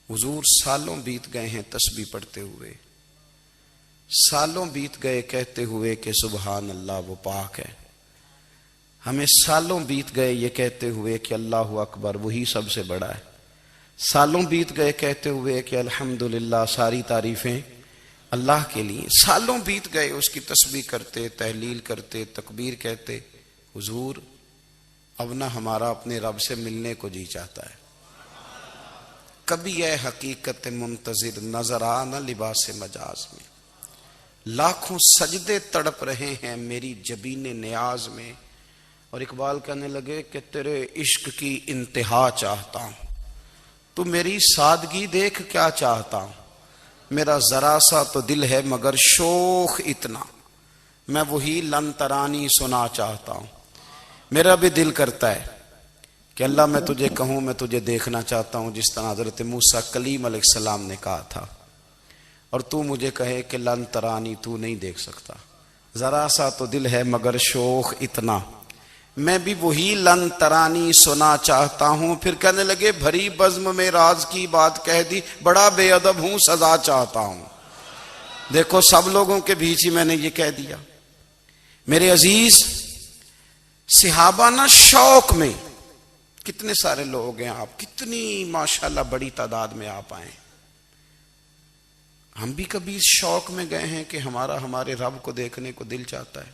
حضور سالوں بیت گئے ہیں تسبیح پڑھتے ہوئے، سالوں بیت گئے کہتے ہوئے کہ سبحان اللہ وہ پاک ہے، ہمیں سالوں بیت گئے یہ کہتے ہوئے کہ اللہ اکبر وہی سب سے بڑا ہے، سالوں بیت گئے کہتے ہوئے کہ الحمدللہ ساری تعریفیں اللہ کے لیے، سالوں بیت گئے اس کی تسبیح کرتے، تحلیل کرتے، تکبیر کہتے. حضور اب نہ ہمارا اپنے رب سے ملنے کو جی چاہتا ہے. کبھی اے حقیقت منتظر نظر آ نہ لباس مجاز میں، لاکھوں سجدے تڑپ رہے ہیں میری جبین نیاز میں. اور اقبال کہنے لگے کہ تیرے عشق کی انتہا چاہتا ہوں، تو میری سادگی دیکھ کیا چاہتا ہوں، میرا ذرا سا تو دل ہے مگر شوق اتنا، میں وہی لن ترانی سنا چاہتا ہوں. میرا بھی دل کرتا ہے کہ اللہ میں تجھے کہوں میں تجھے دیکھنا چاہتا ہوں جس طرح حضرت موسیٰ کلیم علیہ السلام نے کہا تھا، اور تو مجھے کہے کہ لن ترانی تو نہیں دیکھ سکتا، ذرا سا تو دل ہے مگر شوق اتنا، میں بھی وہی لن ترانی سنا چاہتا ہوں. پھر کہنے لگے بھری بزم میں راز کی بات کہہ دی، بڑا بے ادب ہوں سزا چاہتا ہوں. دیکھو سب لوگوں کے بیچ ہی میں نے یہ کہہ دیا. میرے عزیز صحابہ نا شوق میں، کتنے سارے لوگ ہیں آپ، کتنی ماشاءاللہ بڑی تعداد میں آپ آئے. ہم بھی کبھی اس شوق میں گئے ہیں کہ ہمارے رب کو دیکھنے کو دل چاہتا ہے،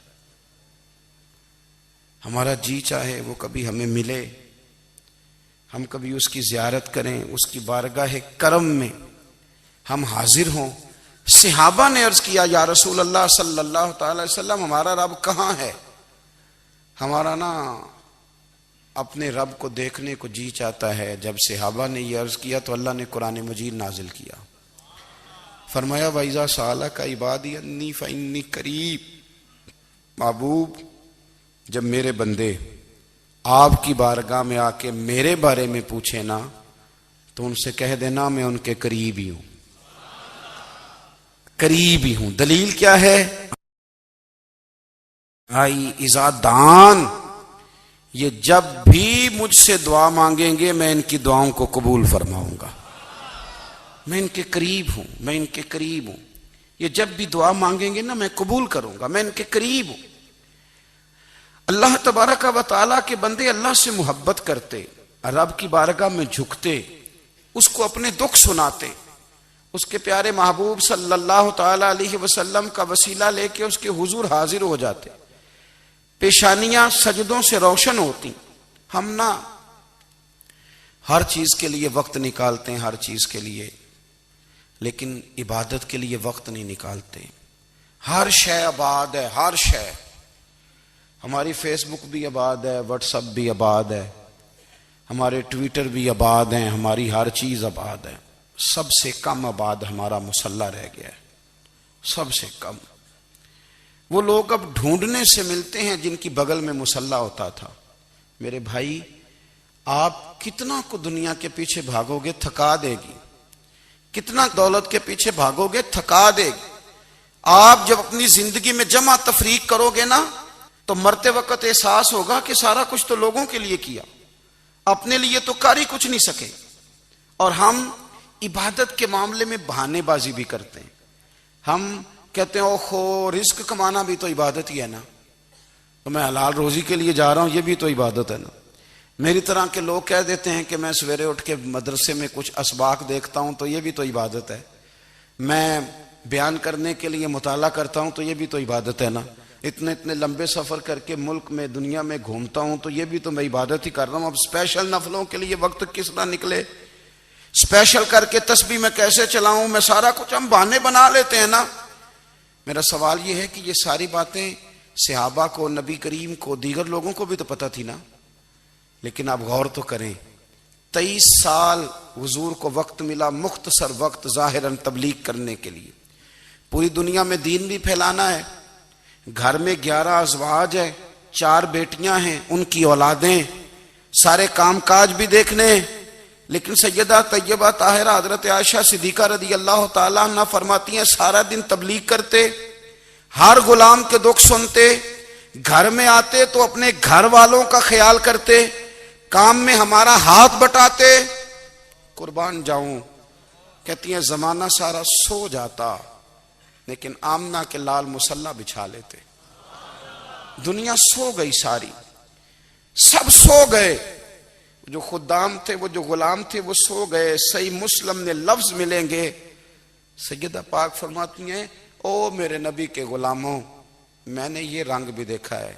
ہمارا جی چاہے وہ کبھی ہمیں ملے، ہم کبھی اس کی زیارت کریں، اس کی بارگاہ کرم میں ہم حاضر ہوں. صحابہ نے عرض کیا یا رسول اللہ صلی اللہ تعالی وسلم ہمارا رب کہاں ہے؟ ہمارا نا اپنے رب کو دیکھنے کو جی چاہتا ہے. جب صحابہ نے یہ عرض کیا تو اللہ نے قرآن مجید نازل کیا، فرمایا وَإِذَا سَأَلَكَ عِبَادِي أَنِّي فَإِنِّي قَرِيبٌ. محبوب جب میرے بندے آپ کی بارگاہ میں آ کے میرے بارے میں پوچھے نا تو ان سے کہہ دینا میں ان کے قریب ہی ہوں، قریب ہی ہوں. دلیل کیا ہے؟ آئی اذا دان، یہ جب بھی مجھ سے دعا مانگیں گے میں ان کی دعاؤں کو قبول فرماؤں گا، میں ان کے قریب ہوں، میں ان کے قریب ہوں. یہ جب بھی دعا مانگیں گے نا میں قبول کروں گا، میں ان کے قریب ہوں. اللہ تبارک و تعالیٰ کے بندے اللہ سے محبت کرتے، رب کی بارگاہ میں جھکتے، اس کو اپنے دکھ سناتے، اس کے پیارے محبوب صلی اللہ تعالی علیہ وسلم کا وسیلہ لے کے اس کے حضور حاضر ہو جاتے، پیشانیاں سجدوں سے روشن ہوتی. ہم نا ہر چیز کے لیے وقت نکالتے ہیں، ہر چیز کے لیے، لیکن عبادت کے لیے وقت نہیں نکالتے. ہر شے آباد ہے، ہر شے. ہماری فیس بک بھی آباد ہے، واٹس ایپ بھی آباد ہے، ہمارے ٹویٹر بھی آباد ہیں، ہماری ہر چیز آباد ہے. سب سے کم آباد ہمارا مصلی رہ گیا ہے، سب سے کم. وہ لوگ اب ڈھونڈنے سے ملتے ہیں جن کی بغل میں مصلی ہوتا تھا. میرے بھائی آپ کتنا کو دنیا کے پیچھے بھاگو گے تھکا دے گی، کتنا دولت کے پیچھے بھاگو گے تھکا دے گی. آپ جب اپنی زندگی میں جمع تفریق کرو گے نا تو مرتے وقت احساس ہوگا کہ سارا کچھ تو لوگوں کے لیے کیا، اپنے لیے تو کر ہی کچھ نہیں سکے. اور ہم عبادت کے معاملے میں بہانے بازی بھی کرتے ہیں. ہم کہتے ہیں اوہو رزق کمانا بھی تو عبادت ہی ہے نا، تو میں حلال روزی کے لیے جا رہا ہوں، یہ بھی تو عبادت ہے نا. میری طرح کے لوگ کہہ دیتے ہیں کہ میں سویرے اٹھ کے مدرسے میں کچھ اسباق دیکھتا ہوں تو یہ بھی تو عبادت ہے. میں بیان کرنے کے لیے مطالعہ کرتا ہوں تو یہ بھی تو عبادت ہے نا. اتنے لمبے سفر کر کے ملک میں دنیا میں گھومتا ہوں تو یہ بھی تو میں عبادت ہی کر رہا ہوں. اب اسپیشل نفلوں کے لیے وقت کس طرح نکلے، اسپیشل کر کے تسبیح میں کیسے چلاؤں، میں سارا کچھ ہم بہانے بنا لیتے ہیں نا. میرا سوال یہ ہے کہ یہ ساری باتیں صحابہ کو، نبی کریم کو، دیگر لوگوں کو بھی تو پتہ تھی نا. لیکن آپ غور تو کریں، 23 سال حضور کو وقت ملا، مختصر وقت ظاہراً تبلیغ کرنے کے لیے، پوری دنیا میں دین بھی پھیلانا ہے۔ گھر میں 11 ازواج ہیں، 4 بیٹیاں ہیں، ان کی اولادیں، سارے کام کاج بھی دیکھنے ہیں۔ لیکن سیدہ طیبہ طاہرہ حضرت عائشہ صدیقہ رضی اللہ تعالیٰ عنہ فرماتی ہیں سارا دن تبلیغ کرتے، ہر غلام کے دکھ سنتے، گھر میں آتے تو اپنے گھر والوں کا خیال کرتے، کام میں ہمارا ہاتھ بٹاتے۔ قربان جاؤں، کہتی ہیں زمانہ سارا سو جاتا لیکن آمنہ کے لال مصلی بچھا لیتے۔ دنیا سو گئی، ساری سب سو گئے، جو خدام تھے، وہ جو غلام تھے، وہ سو گئے۔ صحیح مسلم میں لفظ ملیں گے، سیدہ پاک فرماتی ہیں او میرے نبی کے غلاموں، میں نے یہ رنگ بھی دیکھا ہے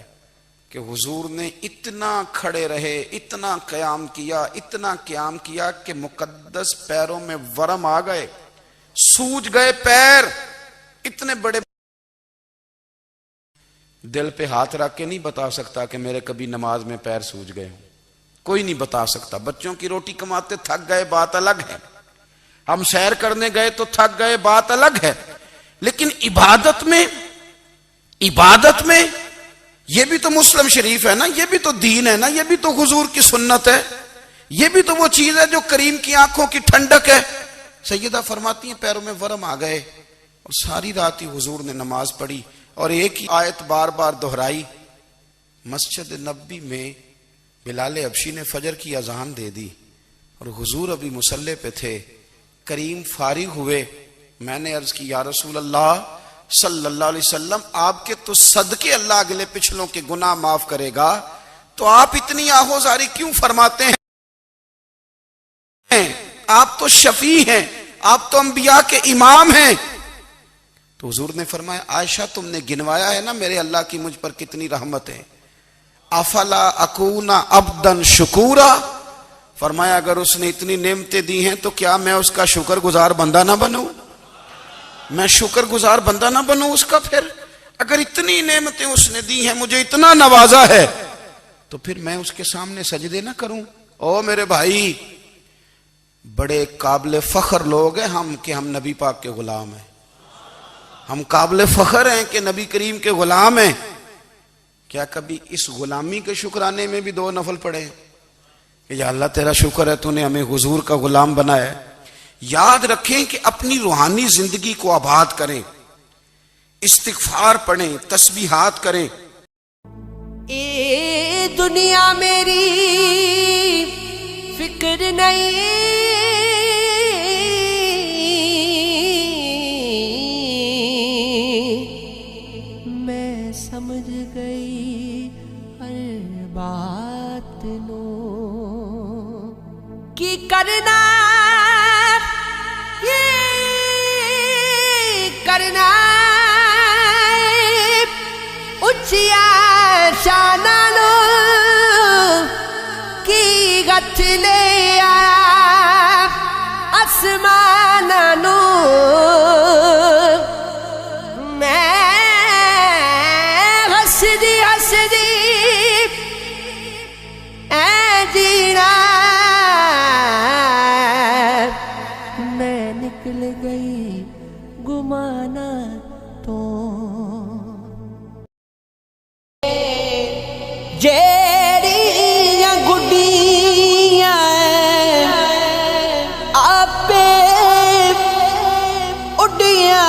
کہ حضور نے اتنا کھڑے رہے، اتنا قیام کیا، اتنا قیام کیا کہ مقدس پیروں میں ورم آ گئے، سوج گئے پیر، اتنے بڑے۔ دل پہ ہاتھ رکھ کے نہیں بتا سکتا کہ میرے کبھی نماز میں پیر سوج گئے ہوں، کوئی نہیں بتا سکتا۔ بچوں کی روٹی کماتے تھک گئے، بات الگ ہے، ہم سیر کرنے گئے تو تھک گئے، بات الگ ہے، لیکن عبادت میں یہ بھی تو مسلم شریف ہے نا، یہ بھی تو دین ہے نا، یہ بھی تو حضور کی سنت ہے، یہ بھی تو وہ چیز ہے جو کریم کی آنکھوں کی ٹھنڈک ہے۔ سیدہ فرماتی ہیں پیروں میں ورم آ گئے، اور ساری رات ہی حضور نے نماز پڑھی اور ایک ہی آیت بار بار دہرائی۔ مسجد نبوی میں بلال حبشی نے فجر کی اذان دے دی اور حضور ابھی مصلی پہ تھے، کریم فارغ ہوئے۔ میں نے عرض کی یا رسول اللہ صلی اللہ علیہ وسلم، آپ کے تو صدقے اللہ اگلے پچھلوں کے گناہ معاف کرے گا، تو آپ اتنی آہوزاری کیوں فرماتے ہیں؟ آپ تو شفیع ہیں، آپ تو انبیاء کے امام ہیں۔ تو حضور نے فرمایا عائشہ تم نے گنوایا ہے نا میرے اللہ کی مجھ پر کتنی رحمت ہے، افلا اکون عبدا شکورا، فرمایا اگر اس نے اتنی نعمتیں دی ہیں تو کیا میں اس کا شکر گزار بندہ نہ بنوں؟ میں شکر گزار بندہ نہ بنوں اس کا؟ پھر اگر اتنی نعمتیں اس نے دی ہیں، مجھے اتنا نوازا ہے، تو پھر میں اس کے سامنے سجدے نہ کروں؟ او میرے بھائی، بڑے قابل فخر لوگ ہیں ہم کہ ہم نبی پاک کے غلام ہیں، ہم قابل فخر ہیں کہ نبی کریم کے غلام ہیں۔ کیا کبھی اس غلامی کے شکرانے میں بھی 2 نفل پڑھے کہ یا اللہ تیرا شکر ہے تو نے ہمیں حضور کا غلام بنایا ہے؟ یاد رکھیں کہ اپنی روحانی زندگی کو آباد کریں، استغفار پڑھیں، تسبیحات کریں۔ اے دنیا میری فکر نہیں، میں سمجھ گئی ہر بات نو، کی کرنا کرنا اچیا شانہ لو کی گتھ لے آیا آسمانہ نو، میں ہسدی ہسدی اے جینا میں نکل گئی گمانا تو، جیڑیاں گڈیاں آپے اڈیاں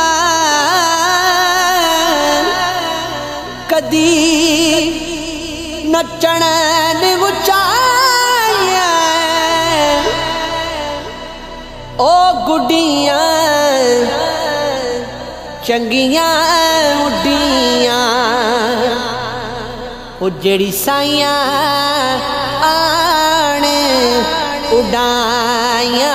کدی نچن اچائیاں، او گڈیاں چنگیاں اڈیاں، او جڑی سائیاں آن اڈائیاں۔